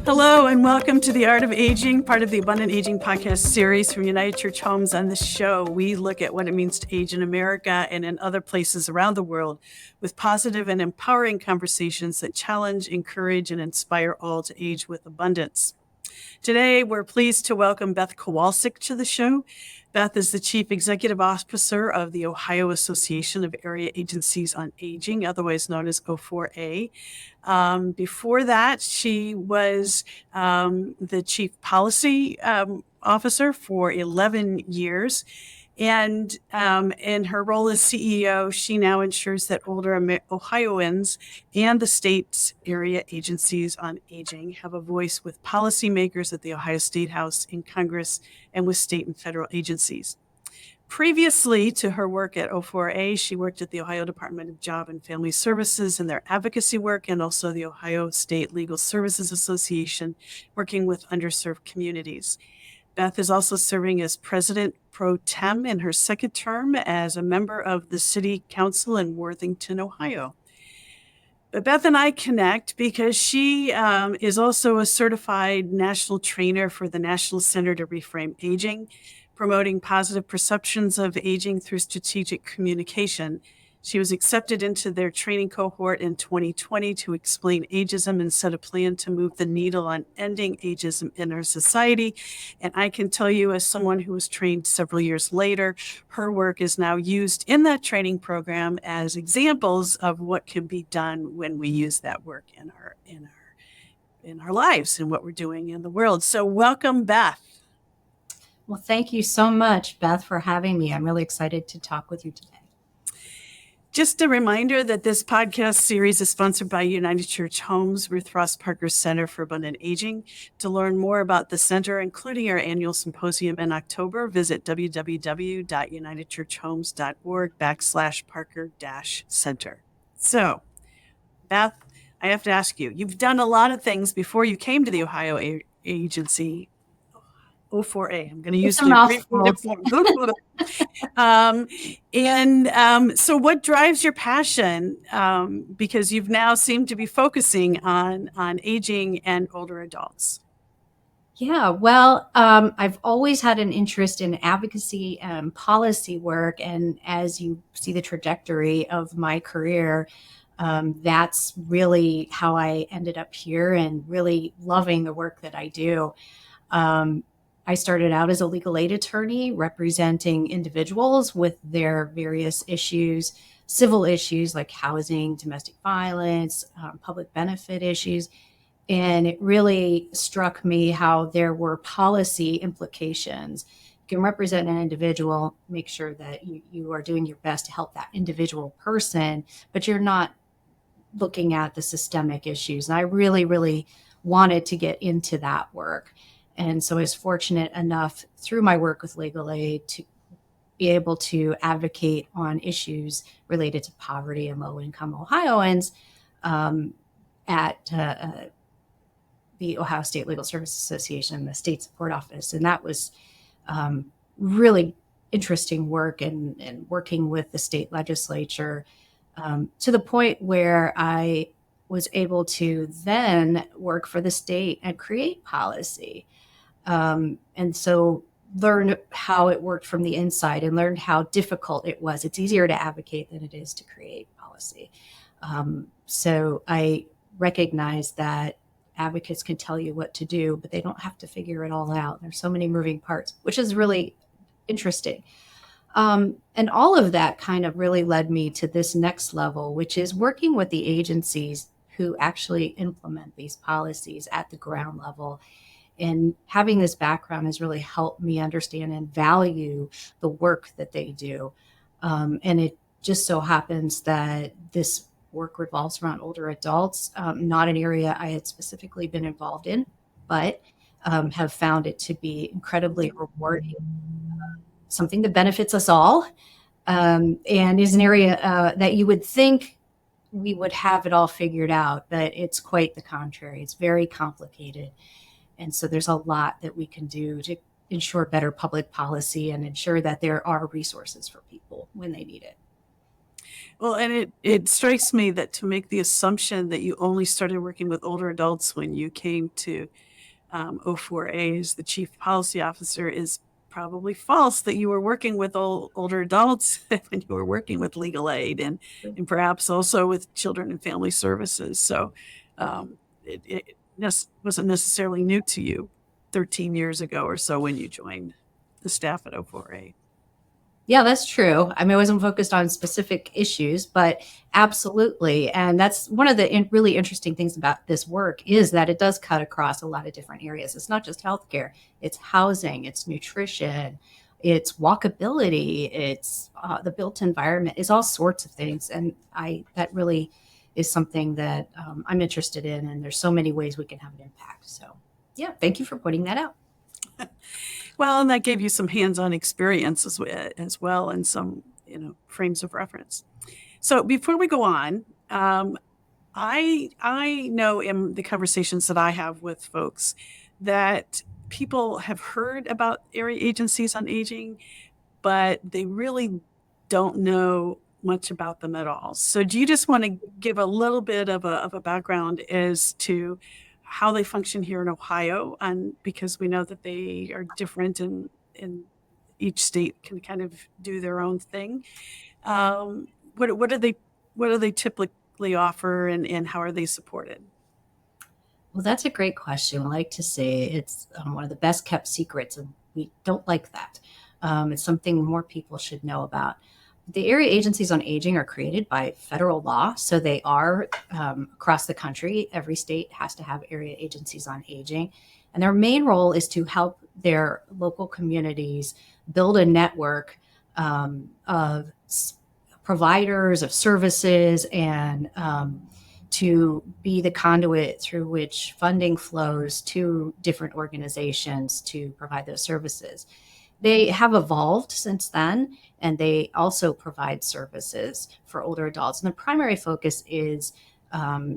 Hello and welcome to The Art of Aging, part of the Abundant Aging podcast series from United Church Homes. On this show, we look at what it means to age in America and in other places around the world with positive and empowering conversations that challenge, encourage, and inspire all to age with abundance. Today, we're pleased to welcome Beth Kowalczyk to the show. Beth is the Chief Executive Officer of the Ohio Association of Area Agencies on Aging, otherwise known as OAAA. Before that, she was the Chief Policy Officer for 11 years. And in her role as CEO, she now ensures that older Ohioans and the state's area agencies on aging have a voice with policymakers at the Ohio State House, in Congress, and with state and federal agencies. Previously to her work at OAAA, she worked at the Ohio Department of Job and Family Services in their advocacy work, and also the Ohio State Legal Services Association, working with underserved communities. Beth is also serving as President Pro Tem in her second term as a member of the City Council in Worthington, Ohio. But Beth and I connect because she is also a certified national trainer for the National Center to Reframe Aging, promoting positive perceptions of aging through strategic communication. She was accepted into their training cohort in 2020 to explain ageism and set a plan to move the needle on ending ageism in our society. And I can tell you, as someone who was trained several years later, her work is now used in that training program as examples of what can be done when we use that work in our lives and what we're doing in the world. So welcome, Beth. Well, thank you so much, Beth, for having me. I'm really excited to talk with you today. Just a reminder that this podcast series is sponsored by United Church Homes, Ruth Ross Parker Center for Abundant Aging. To learn more about the center, including our annual symposium in October, visit www.unitedchurchhomes.org/Parker-Center. So, Beth, I have to ask you, you've done a lot of things before you came to the Ohio Agency. OAAA. I'm going to use so what drives your passion? Because you've now seemed to be focusing on aging and older adults. Yeah, well, I've always had an interest in advocacy and policy work. And as you see the trajectory of my career, that's really how I ended up here and really loving the work that I do. I started out as a legal aid attorney representing individuals with their various issues, civil issues like housing, domestic violence, public benefit issues. And it really struck me how there were policy implications. You can represent an individual, make sure that you are doing your best to help that individual person, but you're not looking at the systemic issues. And I really, really wanted to get into that work. And so I was fortunate enough through my work with legal aid to be able to advocate on issues related to poverty and low-income Ohioans at the Ohio State Legal Services Association, the state support office. And that was really interesting work and working with the state legislature to the point where I was able to then work for the state and create policy. And so learn how it worked from the inside and learned how difficult it was. It's easier to advocate than it is to create policy. So I recognize that advocates can tell you what to do, but they don't have to figure it all out. There's so many moving parts, which is really interesting. And all of that kind of really led me to this next level, which is working with the agencies who actually implement these policies at the ground level. And having this background has really helped me understand and value the work that they do. And it just so happens that this work revolves around older adults, not an area I had specifically been involved in, but have found it to be incredibly rewarding, something that benefits us all, and is an area that you would think we would have it all figured out, but it's quite the contrary. It's very complicated. And so there's a lot that we can do to ensure better public policy and ensure that there are resources for people when they need it. Well, and it strikes me that to make the assumption that you only started working with older adults when you came to O4A as the chief policy officer is probably false, that you were working with older adults when you were working with legal aid and perhaps also with children and family services. So it wasn't necessarily new to you 13 years ago or so when you joined the staff at O4A. Yeah, that's true. I mean, I wasn't focused on specific issues, but absolutely. And that's one of the really interesting things about this work is that it does cut across a lot of different areas. It's not just healthcare, it's housing, it's nutrition, it's walkability, it's the built environment, it's all sorts of things. And that really is something that I'm interested in. And there's so many ways we can have an impact. So yeah, thank you for pointing that out. Well, and that gave you some hands-on experience as well and some, frames of reference. So before we go on, I know in the conversations that I have with folks that people have heard about area agencies on aging, but they really don't know much about them at all. So do you just want to give a little bit of a background as to how they function here in Ohio? And because we know that they are different in each state can kind of do their own thing. What do they typically offer and how are they supported? Well, that's a great question. I like to say it's one of the best kept secrets, and we don't like that. It's something more people should know about. The area agencies on aging are created by federal law, so they are across the country. Every state has to have area agencies on aging, and their main role is to help their local communities build a network of providers of services and to be the conduit through which funding flows to different organizations to provide those services. They have evolved since then, and they also provide services for older adults. And the primary focus is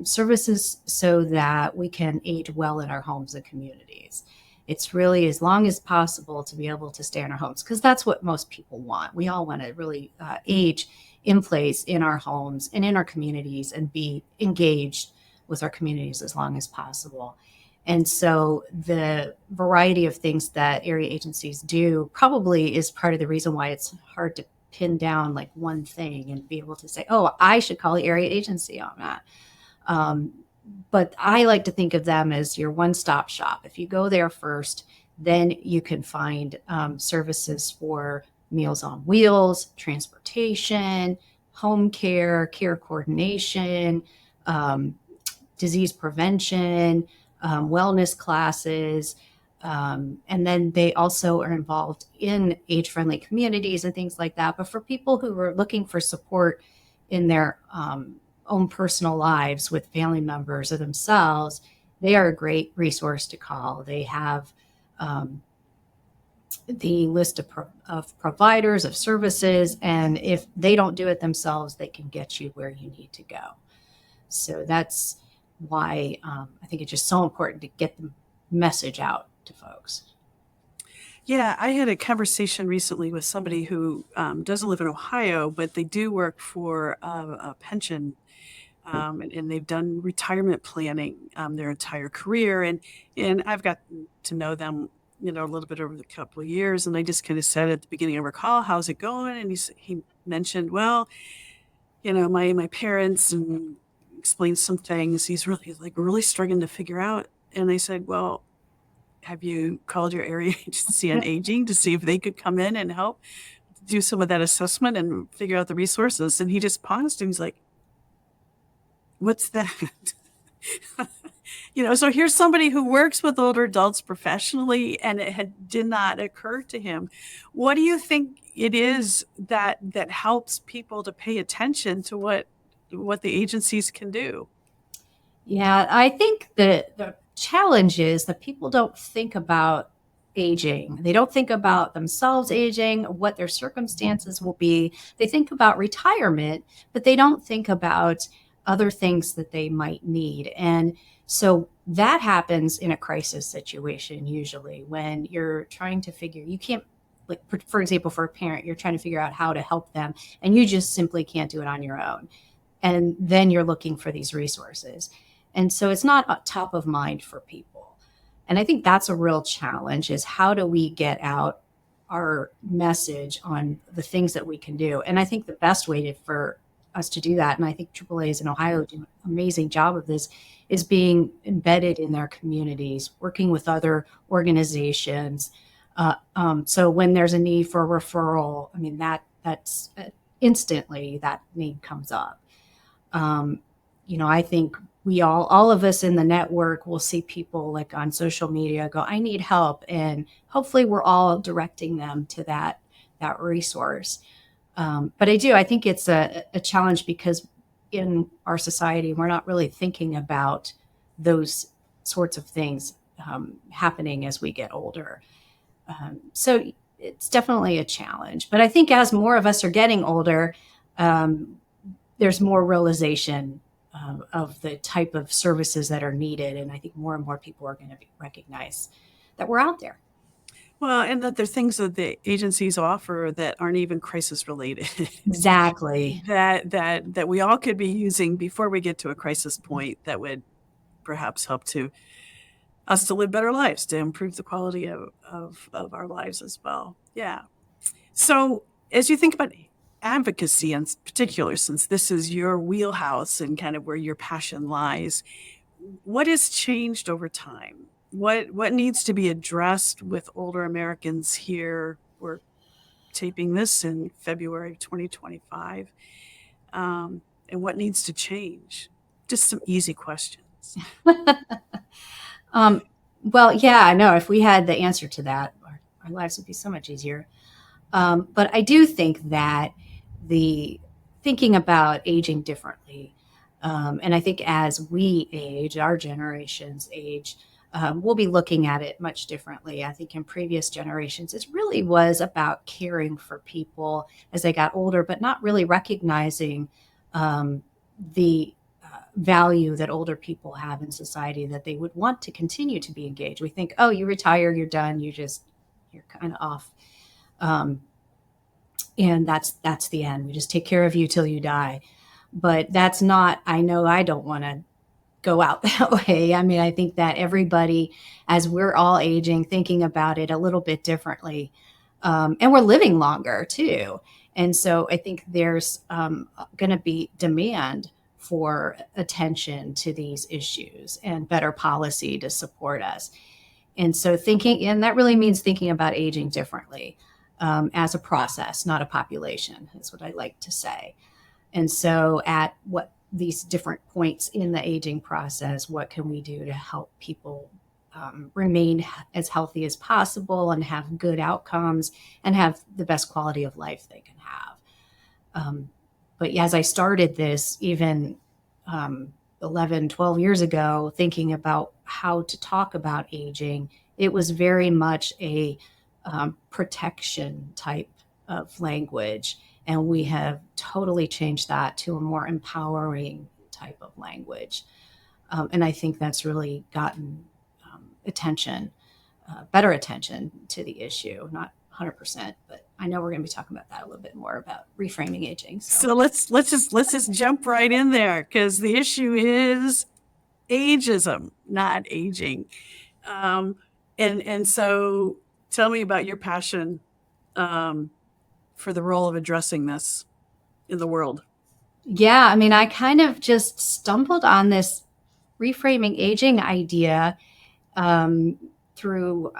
services so that we can age well in our homes and communities. It's really as long as possible to be able to stay in our homes, because that's what most people want. We all want to really age in place in our homes and in our communities and be engaged with our communities as long as possible. And so the variety of things that area agencies do probably is part of the reason why it's hard to pin down like one thing and be able to say, oh, I should call the area agency on that. But I like to think of them as your one-stop shop. If you go there first, then you can find services for Meals on Wheels, transportation, home care, care coordination, disease prevention, wellness classes. And then they also are involved in age-friendly communities and things like that. But for people who are looking for support in their own personal lives with family members or themselves, they are a great resource to call. They have the list of providers of services, and if they don't do it themselves, they can get you where you need to go. So that's why I think it's just so important to get the message out to folks. Yeah, I had a conversation recently with somebody who doesn't live in Ohio, but they do work for a pension, and they've done retirement planning their entire career. And I've gotten to know them, a little bit over the couple of years. And I just kind of said at the beginning of our call, how's it going? And he mentioned, well, my parents, and explained some things he's really struggling to figure out. And I said, well, have you called your area agency on aging to see if they could come in and help do some of that assessment and figure out the resources? And he just paused and he's like, what's that? So here's somebody who works with older adults professionally, and it did not occur to him. What do you think it is that helps people to pay attention to what the agencies can do? Yeah, I think the challenge is that people don't think about aging. They don't think about themselves aging, what their circumstances will be. They think about retirement, but they don't think about other things that they might need. And so that happens in a crisis situation, usually when you're trying to figure, you can't like for example, for a parent, you're trying to figure out how to help them, and you just simply can't do it on your own. And then you're looking for these resources. And so it's not top of mind for people. And I think that's a real challenge, is how do we get out our message on the things that we can do? And I think the best way for us to do that, and I think AAAs in Ohio do an amazing job of this, is being embedded in their communities, working with other organizations. So when there's a need for a referral, I mean, that's instantly that need comes up. I think we all of us in the network will see people like on social media go, I need help. And hopefully we're all directing them to that resource. But I think it's a challenge, because in our society, we're not really thinking about those sorts of things happening as we get older. So it's definitely a challenge. But I think as more of us are getting older, there's more realization of the type of services that are needed. And I think more and more people are going to recognize that we're out there. Well, and that there are things that the agencies offer that aren't even crisis related. Exactly. that we all could be using before we get to a crisis point, that would perhaps help us to live better lives, to improve the quality of our lives as well. Yeah. So as you think about advocacy in particular, since this is your wheelhouse and kind of where your passion lies, what has changed over time? What needs to be addressed with older Americans here? We're taping this in February 2025. And what needs to change? Just some easy questions. Well, yeah, I know if we had the answer to that, our lives would be so much easier. But I do think that the thinking about aging differently, and I think as we age, our generations age, we'll be looking at it much differently. I think in previous generations, it really was about caring for people as they got older, but not really recognizing the value that older people have in society, that they would want to continue to be engaged. We think, oh, you retire, you're done, you're kind of off. And that's the end. We just take care of you till you die. But that's not, I know I don't want to go out that way. I mean, I think that everybody, as we're all aging, thinking about it a little bit differently. And we're living longer too. And so I think there's going to be demand for attention to these issues and better policy to support us. And so and that really means thinking about aging differently as a process, not a population, is what I like to say. And so at what these different points in the aging process, what can we do to help people remain as healthy as possible and have good outcomes and have the best quality of life they can have? But as I started this, even 11, 12 years ago, thinking about how to talk about aging, it was very much a protection type of language. And we have totally changed that to a more empowering type of language. And I think that's really gotten attention, better attention to the issue, not 100%, but I know we're going to be talking about that a little bit more, about reframing aging. So let's just jump right in there, because the issue is ageism, not aging. And so tell me about your passion for the role of addressing this in the world. Yeah, I mean, I kind of just stumbled on this reframing aging idea through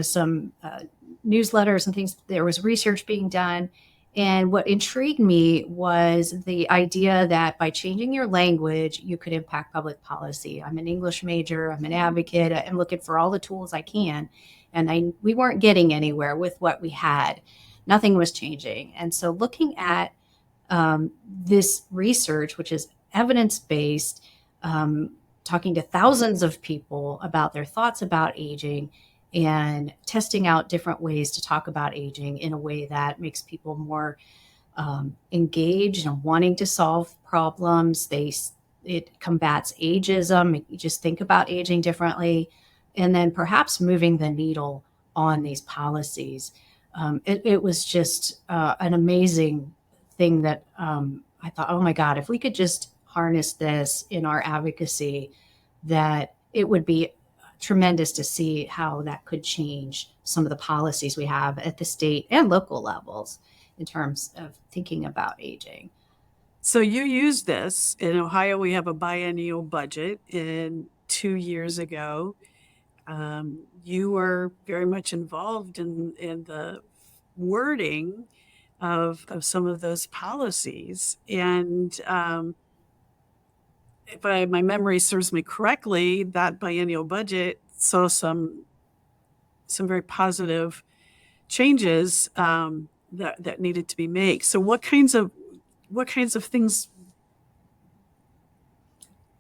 some newsletters and things. There was research being done, and what intrigued me was the idea that by changing your language, you could impact public policy. I'm an English major, I'm an advocate, I'm looking for all the tools I can, and we weren't getting anywhere with what we had. Nothing was changing. And so looking at this research, which is evidence-based, talking to thousands of people about their thoughts about aging and testing out different ways to talk about aging in a way that makes people more engaged and wanting to solve problems. It combats ageism. You just think about aging differently, and then perhaps moving the needle on these policies. it was just an amazing thing that I thought, oh my God, if we could just harness this in our advocacy, that it would be tremendous to see how that could change some of the policies we have at the state and local levels in terms of thinking about aging. So you use this in Ohio. We have a biennial budget, and 2 years ago, you were very much involved in the wording of some of those policies. And if my memory serves me correctly, that biennial budget saw some very positive changes that needed to be made. So what kinds of things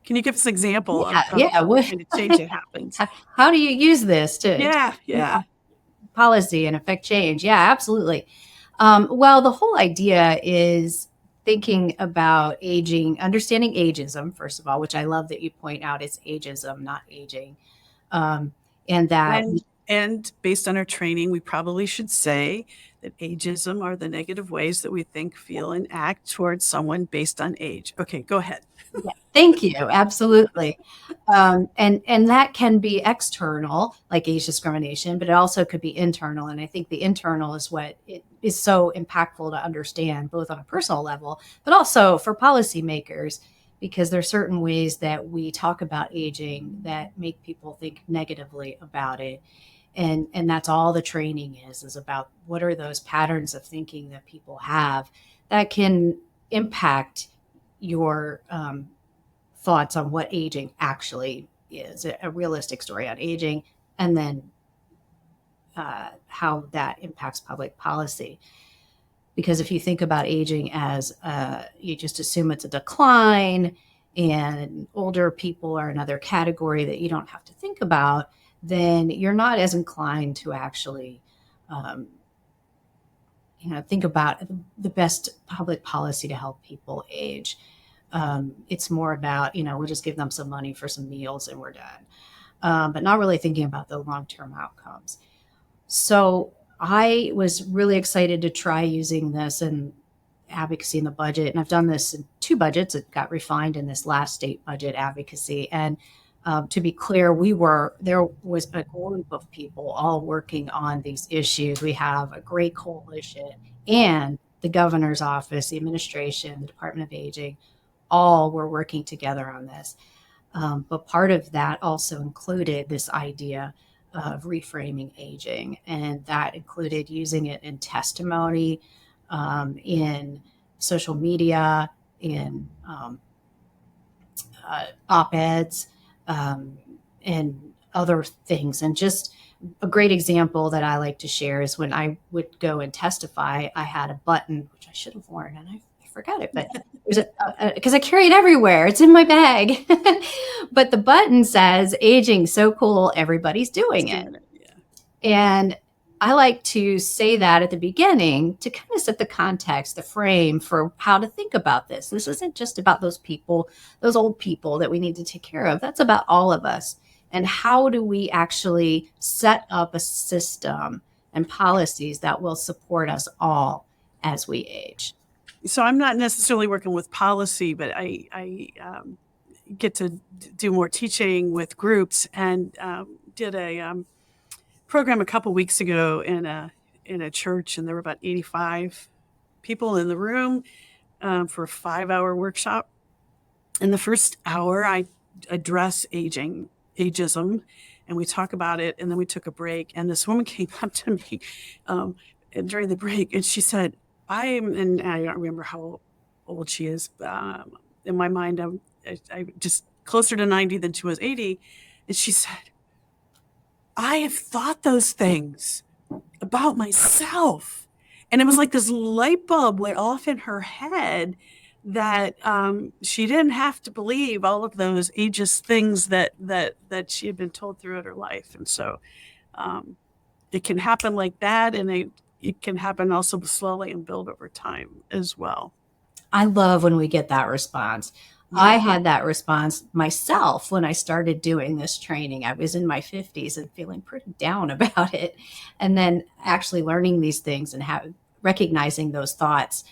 can you give us an example of, Yeah. what kind of change that happens? How do you use this to Yeah. policy and affect change? Yeah, absolutely. Well, the whole idea is thinking about aging, understanding ageism, first of all, which I love that you point out it's ageism, not aging. Um, and that And based on our training, we probably should say that ageism are the negative ways that we think, feel, and act towards someone based on age. Okay, go ahead. Yeah, thank you. Absolutely. And that can be external, like age discrimination, but it also could be internal. And I think the internal is what it is so impactful to understand, both on a personal level, but also for policymakers, because there are certain ways that we talk about aging that make people think negatively about it. And that's all the training is about what are those patterns of thinking that people have that can impact your thoughts on what aging actually is, a realistic story on aging, and then how that impacts public policy. Because if you think about aging as you just assume it's a decline and older people are another category that you don't have to think about, then you're not as inclined to actually think about the best public policy to help people age. It's more about, we'll just give them some money for some meals and we're done, but not really thinking about the long-term outcomes. So I was really excited to try using this in advocacy in the budget. And I've done this in 2 budgets. It got refined in this last state budget advocacy. And to be clear, there was a group of people all working on these issues. We have a great coalition, and the governor's office, the administration, the Department of Aging, all were working together on this. But part of that also included this idea of reframing aging, and that included using it in testimony, in social media, in op-eds, and other things. And just a great example that I like to share is when I would go and testify, I had a button, which I should have worn, and I forgot it, but there's because I carry it everywhere. It's in my bag. But the button says, aging so cool, everybody's doing it. Yeah. And I like to say that at the beginning to kind of set the context, the frame for how to think about this. This isn't just about those people, those old people that we need to take care of. That's about all of us. And how do we actually set up a system and policies that will support us all as we age? So I'm not necessarily working with policy, but I get to do more teaching with groups, and did a program a couple weeks ago in a church, and there were about 85 people in the room for a 5-hour workshop. In the first hour, I address ageism, and we talk about it, and then we took a break, and this woman came up to me during the break, and she said, and I don't remember how old she is. In my mind, I just closer to 90 than she was 80. And she said, I have thought those things about myself. And it was like this light bulb went off in her head that she didn't have to believe all of those ageist things that she had been told throughout her life. And so it can happen like that, and it can happen also slowly and build over time as well. I love when we get that response. I had that response myself when I started doing this training. I was in my 50s and feeling pretty down about it. And then actually learning these things and recognizing those thoughts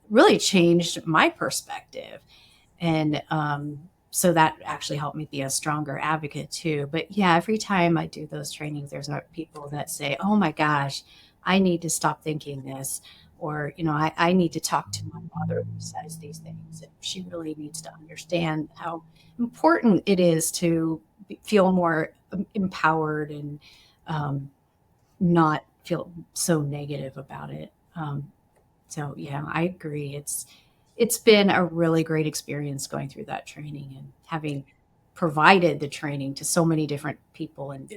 really changed my perspective. And so that actually helped me be a stronger advocate too. But yeah, every time I do those trainings, there's people that say, oh my gosh, I need to stop thinking this. Or, I need to talk to my mother who says these things. And she really needs to understand how important it is to feel more empowered and not feel so negative about it. So yeah, I agree. It's been a really great experience going through that training and having provided the training to so many different people in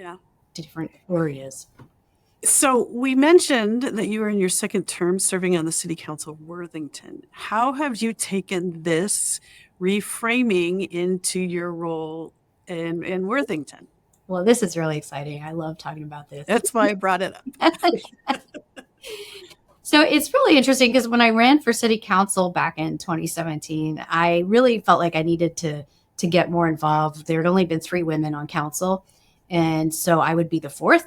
different areas. So we mentioned that you were in your second term serving on the City Council of Worthington. How have you taken this reframing into your role in Worthington? Well, this is really exciting. I love talking about this. That's why I brought it up. So it's really interesting because when I ran for city council back in 2017, I really felt like I needed to get more involved. There had only been 3 women on council, and so I would be the 4th.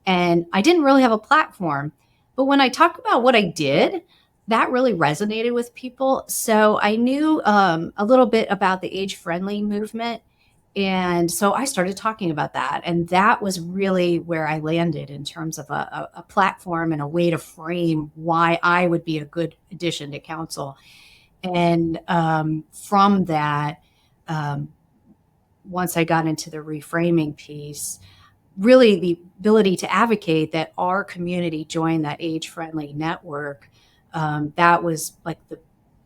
And I didn't really have a platform. But when I talk about what I did, that really resonated with people. So I knew a little bit about the age-friendly movement. And so I started talking about that. And that was really where I landed in terms of a platform and a way to frame why I would be a good addition to council. And from that, once I got into the reframing piece, really the ability to advocate that our community join that age-friendly network, that was like the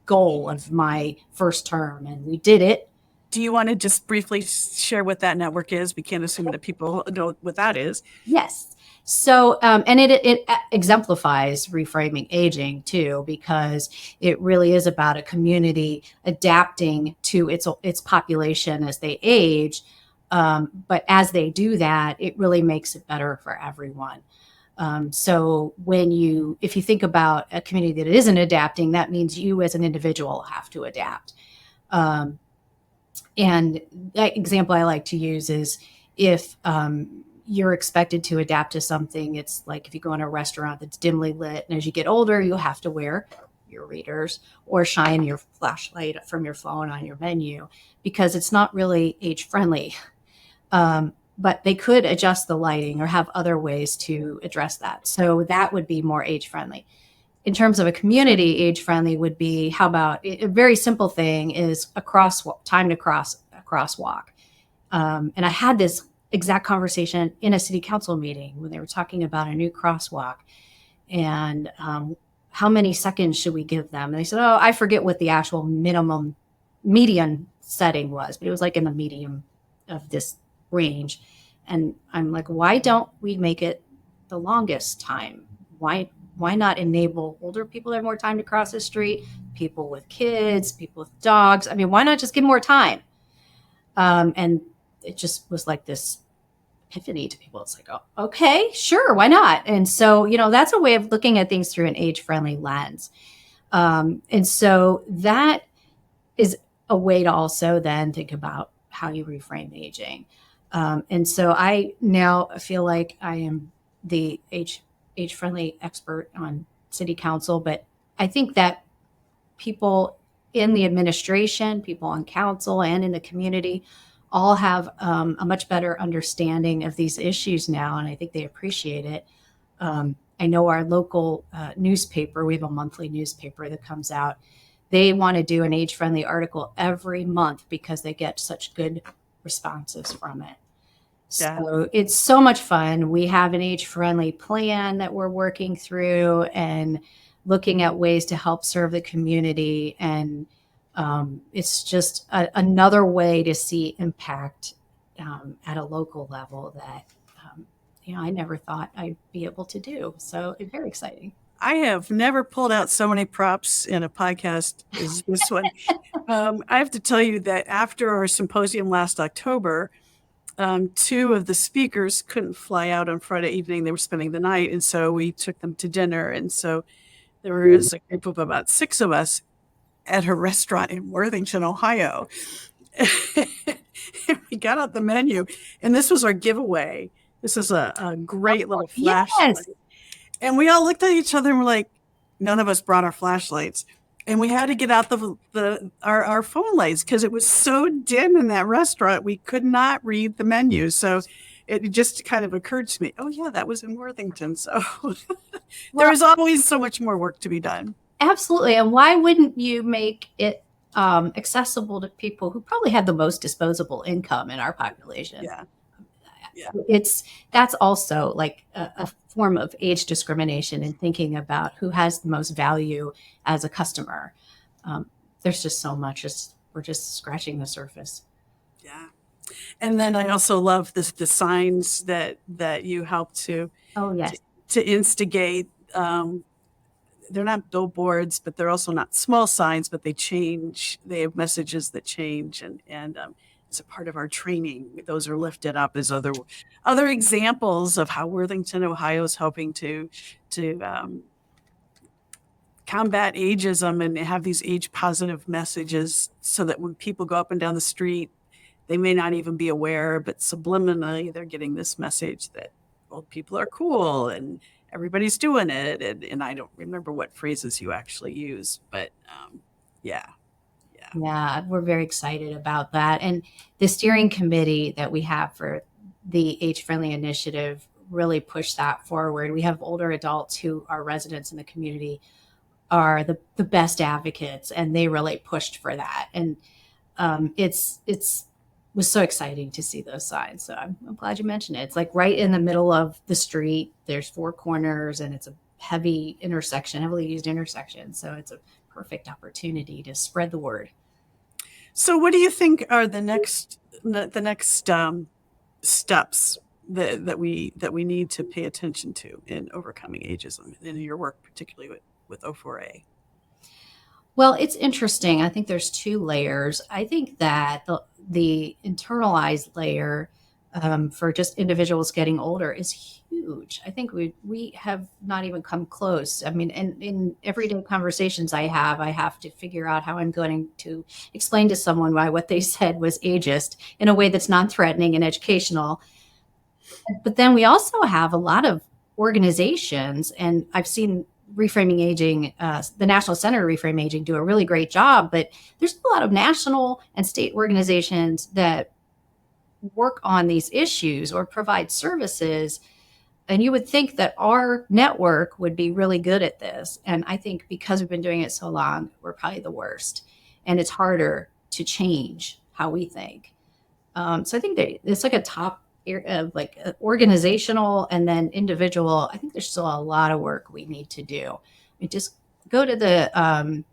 goal of my first term. And we did it. Do you want to just briefly share what that network is? We can't assume that people know what that is. Yes. So, and it exemplifies reframing aging too, because it really is about a community adapting to its population as they age. But as they do that, it really makes it better for everyone. So if you think about a community that isn't adapting, that means you as an individual have to adapt. And that example I like to use is if you're expected to adapt to something, it's like if you go in a restaurant that's dimly lit, and as you get older, you have to wear your readers or shine your flashlight from your phone on your menu because it's not really age friendly. But they could adjust the lighting or have other ways to address that. So that would be more age friendly. In terms of a community, age friendly would be, how about a very simple thing is time to cross a crosswalk. And I had this exact conversation in a city council meeting when they were talking about a new crosswalk and how many seconds should we give them? And they said, oh, I forget what the actual median setting was, but it was like in the medium of this range. And I'm like, why don't we make it the longest time? Why not enable older people to have more time to cross the street, people with kids, people with dogs? I mean, why not just give more time? And it just was like this epiphany to people. It's like, oh, okay, sure, why not? And so, that's a way of looking at things through an age-friendly lens. And so that is a way to also then think about how you reframe aging. And so I now feel like I am the age-friendly expert on city council, but I think that people in the administration, people on council, and in the community all have a much better understanding of these issues now, and I think they appreciate it. I know our local newspaper, we have a monthly newspaper that comes out. They want to do an age-friendly article every month because they get such good responses from it. Yeah. So it's so much fun. We have an age-friendly plan that we're working through and looking at ways to help serve the community. And it's just another way to see impact at a local level that, I never thought I'd be able to do. So it's very exciting. I have never pulled out so many props in a podcast as this one. I have to tell you that after our symposium last October, 2 of the speakers couldn't fly out on Friday evening. They were spending the night. And so we took them to dinner. And so there was a group of about 6 of us at her restaurant in Worthington, Ohio. And we got out the menu, and this was our giveaway. This is a great little flashlight. Yes. And we all looked at each other and we're like, none of us brought our flashlights. And we had to get out our phone lights because it was so dim in that restaurant. We could not read the menu. So it just kind of occurred to me, oh, yeah, that was in Worthington. So there is always so much more work to be done. Absolutely. And why wouldn't you make it accessible to people who probably have the most disposable income in our population? Yeah. That's also like a form of age discrimination in thinking about who has the most value as a customer. There's just so much. We're just scratching the surface. Yeah. And then I also love the signs that you help to instigate. They're not billboards, but they're also not small signs, but they change. They have messages that change, and as a part of our training, those are lifted up as other examples of how Worthington, Ohio is helping to combat ageism and have these age positive messages, so that when people go up and down the street, they may not even be aware, but subliminally they're getting this message that old people are cool and everybody's doing it. And I don't remember what phrases you actually use, but yeah. Yeah, we're very excited about that. And the steering committee that we have for the Age Friendly Initiative really pushed that forward. We have older adults who are residents in the community, are the best advocates, and they really pushed for that. And it's was so exciting to see those signs. So I'm glad you mentioned it. It's like right in the middle of the street. There's 4 corners, and it's a heavily used intersection. So it's a perfect opportunity to spread the word. So what do you think are the next steps that we need to pay attention to in overcoming ageism, in your work, particularly with OAAA? Well, it's interesting. I think there's 2 layers. I think that the internalized layer for just individuals getting older is huge. I think we have not even come close. I mean, in everyday conversations I have to figure out how I'm going to explain to someone why what they said was ageist in a way that's non-threatening and educational. But then we also have a lot of organizations, and I've seen Reframing Aging, the National Center of Reframing Aging, do a really great job, but there's a lot of national and state organizations that work on these issues or provide services. And you would think that our network would be really good at this. And I think because we've been doing it so long, we're probably the worst. And it's harder to change how we think. So I think that it's like a top like organizational and then individual. I think there's still a lot of work we need to do. I mean, just go to the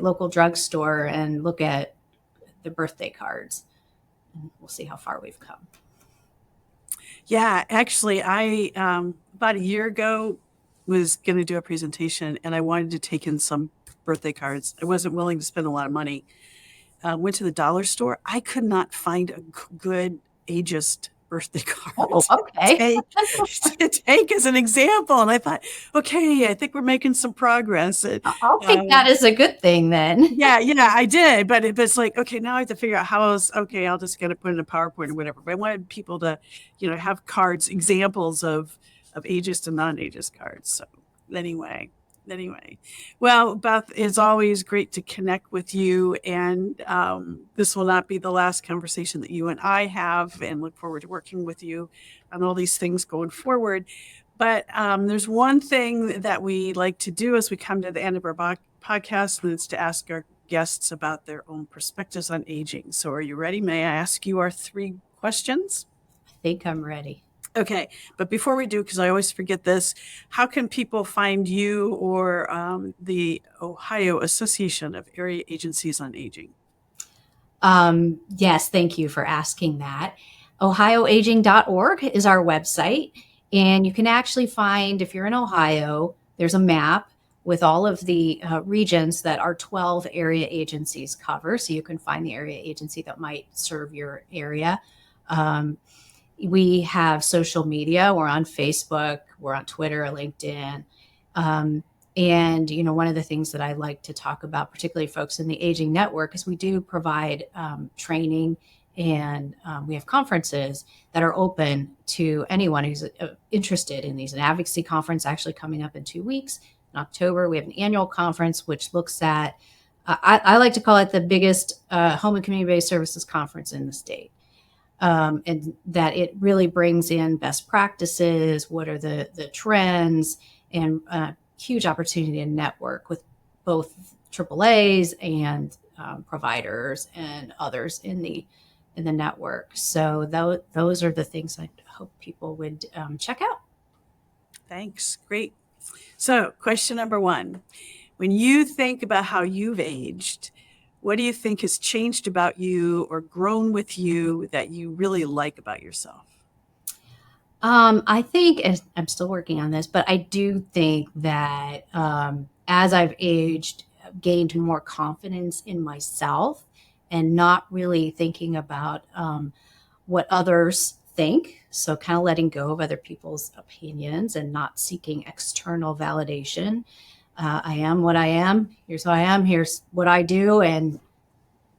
local drugstore and look at the birthday cards, and we'll see how far we've come. Yeah, actually, I about a year ago was going to do a presentation, and I wanted to take in some birthday cards. I wasn't willing to spend a lot of money. Went to the dollar store. I could not find a good ageist birthday card to take as an example. And I thought, okay, I think we're making some progress. I'll take that as a good thing then. Yeah, I did. But it's like, okay, now I have to figure out how else. Okay, I'll just get it put in a PowerPoint or whatever. But I wanted people to, have cards, examples of ageist and non-ageist cards. So anyway. Well, Beth, it's always great to connect with you, and this will not be the last conversation that you and I have, and look forward to working with you on all these things going forward. But there's one thing that we like to do as we come to the end of our podcast, and it's to ask our guests about their own perspectives on aging. So are you ready? May I ask you our 3 questions? I think I'm ready. Okay, but before we do, because I always forget this, how can people find you or the Ohio Association of Area Agencies on Aging? Yes, thank you for asking that. OhioAging.org is our website, and you can actually find, if you're in Ohio, there's a map with all of the regions that our 12 area agencies cover, so you can find the area agency that might serve your area. We have social media. We're on Facebook, we're on Twitter, LinkedIn. And, one of the things that I like to talk about, particularly folks in the Aging Network, is we do provide training, and we have conferences that are open to anyone who's interested in these. An advocacy conference actually coming up in 2 weeks in October. We have an annual conference which looks at, I like to call it the biggest home and community-based services conference in the state. And that it really brings in best practices, what are the trends, and huge opportunity to network with both AAAs and providers and others in the network. So those are the things I hope people would check out. Thanks. Great. So, question number 1. When you think about how you've aged, what do you think has changed about you or grown with you that you really like about yourself? I think, and I'm still working on this, but I do think that as I've aged, I've gained more confidence in myself and not really thinking about what others think. So, kind of letting go of other people's opinions and not seeking external validation. I am what I am. Here's who I am. Here's what I do, and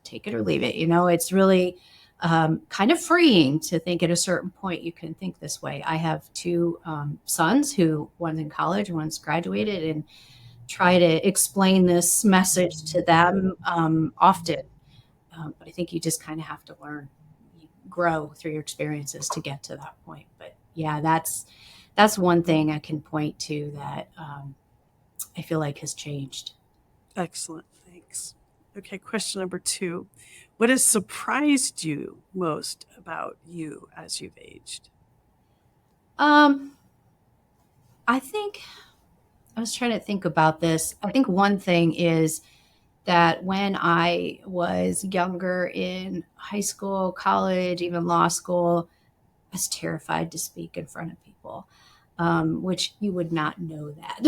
take it or leave it. It's really kind of freeing to think at a certain point you can think this way. I have 2 sons who one's in college, one's graduated, and try to explain this message to them often. But I think you just kind of have to learn, you grow through your experiences to get to that point. But yeah, that's one thing I can point to that I feel like has changed. Excellent. Thanks. Okay, question number 2. What has surprised you most about you as you've aged? I think I was trying to think about this. I think one thing is that when I was younger in high school, college, even law school, I was terrified to speak in front of people, which you would not know that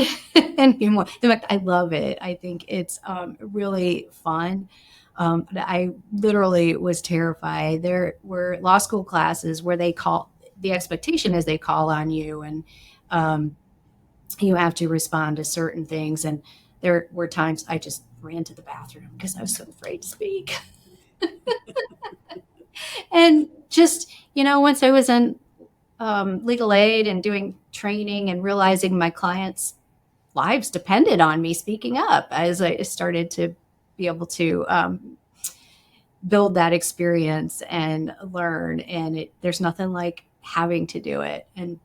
anymore. In fact, I love it. I think it's really fun. But I literally was terrified. There were law school classes where the expectation is they call on you, and you have to respond to certain things. And there were times I just ran to the bathroom because I was so afraid to speak. And just, once I was in legal aid and doing training and realizing my clients' lives depended on me speaking up, as I started to be able to build that experience and learn. And there's nothing like having to do it and,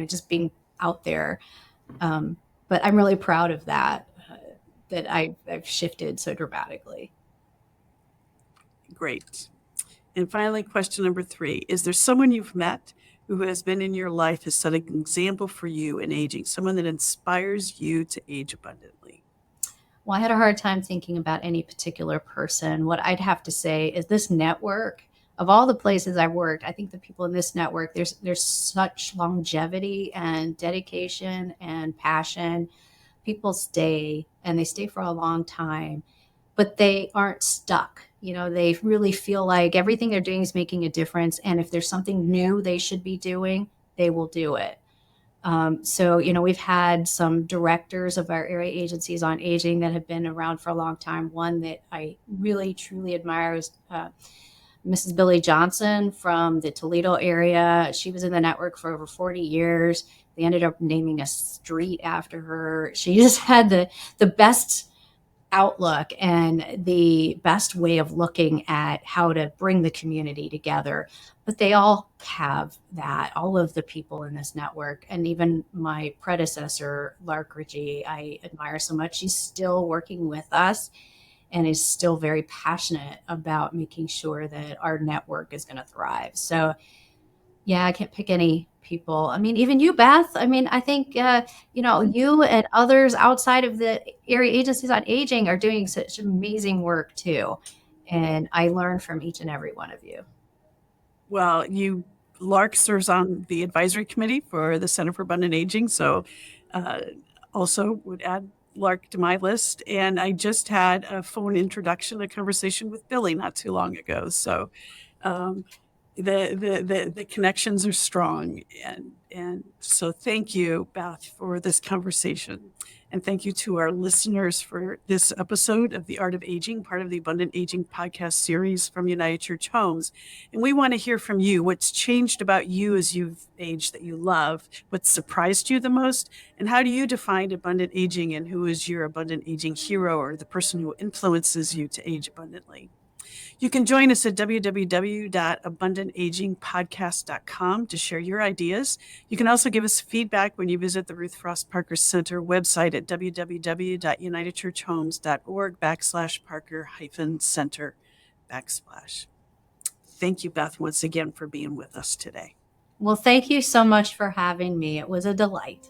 just being out there. But I'm really proud of that, that I've shifted so dramatically. Great. And finally, question number 3. Is there someone you've met who has been in your life has set an example for you in aging, someone that inspires you to age abundantly? Well, I had a hard time thinking about any particular person. What I'd have to say is this network, of all the places I've worked, I think the people in this network, there's such longevity and dedication and passion. People stay, and they stay for a long time, but they aren't stuck. They really feel like everything they're doing is making a difference. And if there's something new they should be doing, they will do it. So, we've had some directors of our area agencies on aging that have been around for a long time. One that I really, truly admire is Mrs. Billy Johnson from the Toledo area. She was in the network for over 40 years. They ended up naming a street after her. She just had the best outlook and the best way of looking at how to bring the community together. But they all have that, all of the people in this network. And even my predecessor, Lark Ritchie, I admire so much. She's still working with us and is still very passionate about making sure that our network is going to thrive. So yeah, I can't pick any people. I mean, even you, Beth. I mean, I think, you and others outside of the area agencies on aging are doing such amazing work too. And I learn from each and every one of you. Well, Lark serves on the advisory committee for the Center for Abundant Aging. So also would add Lark to my list. And I just had a phone introduction, a conversation with Billy not too long ago. So the connections are strong. And so thank you, Beth, for this conversation. And thank you to our listeners for this episode of The Art of Aging, part of the Abundant Aging podcast series from United Church Homes. And we want to hear from you. What's changed about you as you've aged that you love? What surprised you the most? And how do you define abundant aging? And who is your abundant aging hero or the person who influences you to age abundantly? You can join us at www.abundantagingpodcast.com to share your ideas. You can also give us feedback when you visit the Ruth Frost Parker Center website at www.unitedchurchhomes.org/Parker-Center/. Thank you, Beth, once again for being with us today. Well, thank you so much for having me. It was a delight.